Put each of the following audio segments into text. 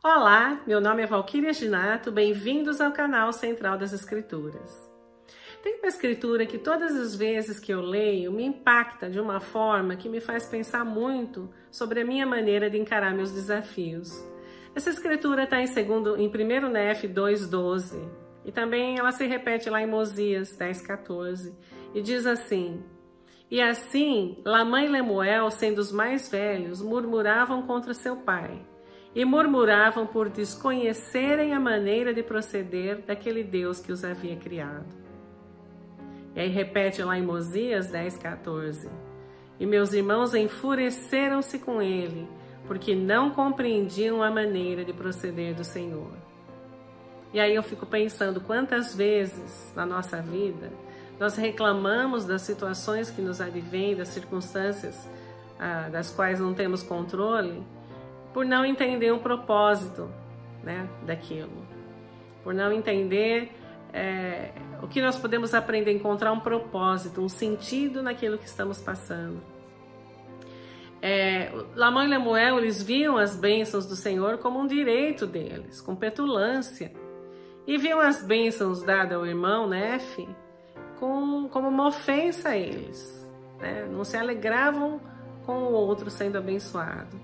Olá, meu nome é Valquíria Ginato, bem-vindos ao canal Central das Escrituras. Tem uma escritura que todas as vezes que eu leio me impacta de uma forma que me faz pensar muito sobre a minha maneira de encarar meus desafios. Essa escritura está em 1 Nef 2:12 e também ela se repete lá em Mosias 10:14 e diz assim: E assim, Lamã e Lemuel, sendo os mais velhos, murmuravam contra seu pai. E murmuravam por desconhecerem a maneira de proceder daquele Deus que os havia criado. E aí repete lá em Mosias 10:14. E meus irmãos enfureceram-se com ele, porque não compreendiam a maneira de proceder do Senhor. E aí eu fico pensando quantas vezes na nossa vida nós reclamamos das situações que nos advêm, das circunstâncias das quais não temos controle, por não entender o propósito, daquilo, por não entender o que nós podemos aprender a encontrar um propósito, um sentido naquilo que estamos passando. Lamã e Lemuel, eles viam as bênçãos do Senhor como um direito deles, com petulância, e viam as bênçãos dadas ao irmão Nef como uma ofensa a eles, não se alegravam com o outro sendo abençoado.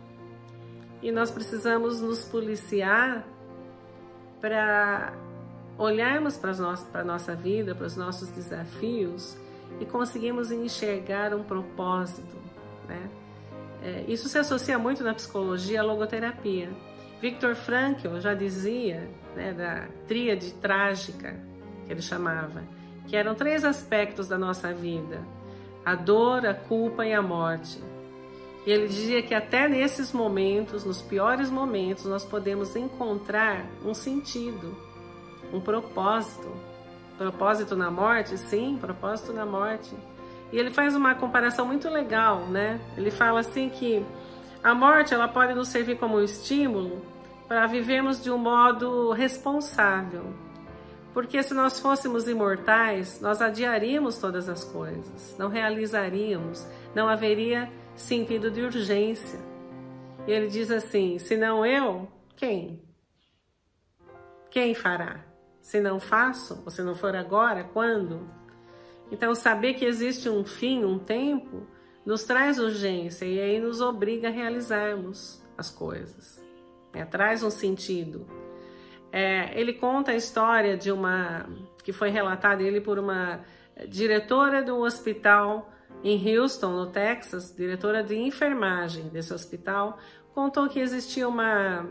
E nós precisamos nos policiar para olharmos para a nossa vida, para os nossos desafios e conseguirmos enxergar um propósito. Isso se associa muito na psicologia à logoterapia. Viktor Frankl já dizia, da tríade trágica, que ele chamava, que eram 3 aspectos da nossa vida: a dor, a culpa e a morte. E ele dizia que até nesses momentos, nos piores momentos, nós podemos encontrar um sentido, um propósito. Propósito na morte? Sim, propósito na morte. E ele faz uma comparação muito legal, Ele fala assim que a morte ela pode nos servir como um estímulo para vivermos de um modo responsável. Porque se nós fôssemos imortais, nós adiaríamos todas as coisas, não realizaríamos, não haveria sentido de urgência. E ele diz assim: se não eu, quem? Quem fará? Se não faço, ou se não for agora, quando? Então saber que existe um fim, um tempo, nos traz urgência e aí nos obriga a realizarmos as coisas. Traz um sentido. Ele conta a história de que foi relatada ele por uma diretora do hospital em Houston, no Texas, diretora de enfermagem desse hospital, contou que existia uma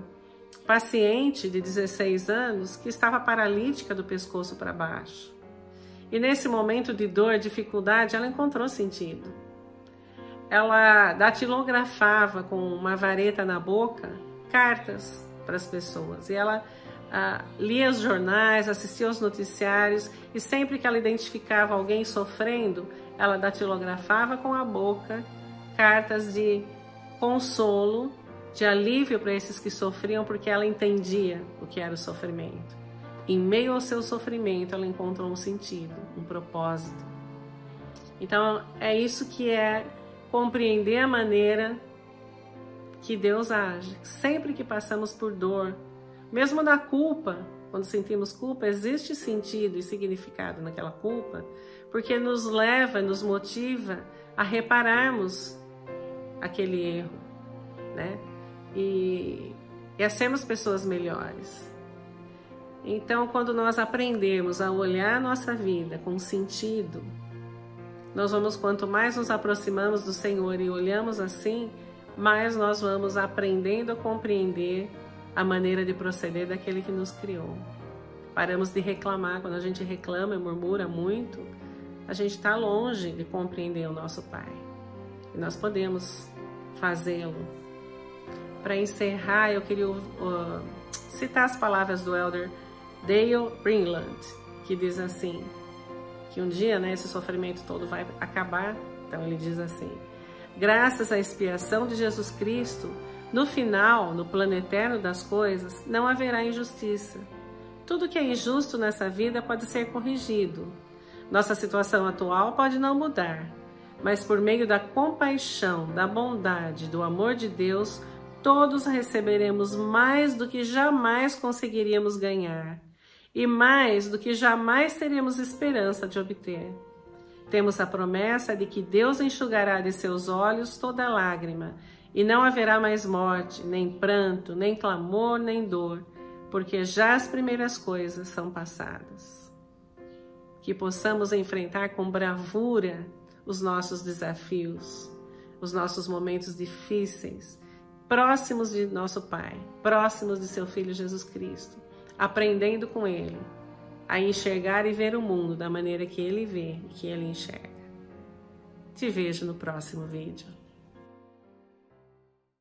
paciente de 16 anos que estava paralítica do pescoço para baixo. E nesse momento de dor, dificuldade, ela encontrou sentido. Ela datilografava com uma vareta na boca cartas para as pessoas. E ela lia os jornais, assistia aos noticiários, e sempre que ela identificava alguém sofrendo, ela datilografava com a boca cartas de consolo, de alívio para esses que sofriam, porque ela entendia o que era o sofrimento. Em meio ao seu sofrimento, ela encontrou um sentido, um propósito. Então, é isso que é compreender a maneira que Deus age. Sempre que passamos por dor, mesmo na culpa, quando sentimos culpa, existe sentido e significado naquela culpa, porque nos leva, nos motiva a repararmos aquele erro, e a sermos pessoas melhores. Então, quando nós aprendemos a olhar a nossa vida com sentido, quanto mais nos aproximamos do Senhor e olhamos assim, mais nós vamos aprendendo a compreender a maneira de proceder daquele que nos criou. Paramos de reclamar. Quando a gente reclama e murmura muito, a gente está longe de compreender o nosso Pai. E nós podemos fazê-lo. Para encerrar, eu queria citar as palavras do Elder Dale Bringland, que diz assim, que um dia esse sofrimento todo vai acabar. Então ele diz assim: graças à expiação de Jesus Cristo, no final, no plano eterno das coisas, não haverá injustiça. Tudo que é injusto nessa vida pode ser corrigido. Nossa situação atual pode não mudar, mas por meio da compaixão, da bondade, do amor de Deus, todos receberemos mais do que jamais conseguiríamos ganhar e mais do que jamais teríamos esperança de obter. Temos a promessa de que Deus enxugará de seus olhos toda lágrima e não haverá mais morte, nem pranto, nem clamor, nem dor, porque já as primeiras coisas são passadas. Que possamos enfrentar com bravura os nossos desafios, os nossos momentos difíceis, próximos de nosso Pai, próximos de seu Filho Jesus Cristo, aprendendo com Ele a enxergar e ver o mundo da maneira que Ele vê e que Ele enxerga. Te vejo no próximo vídeo.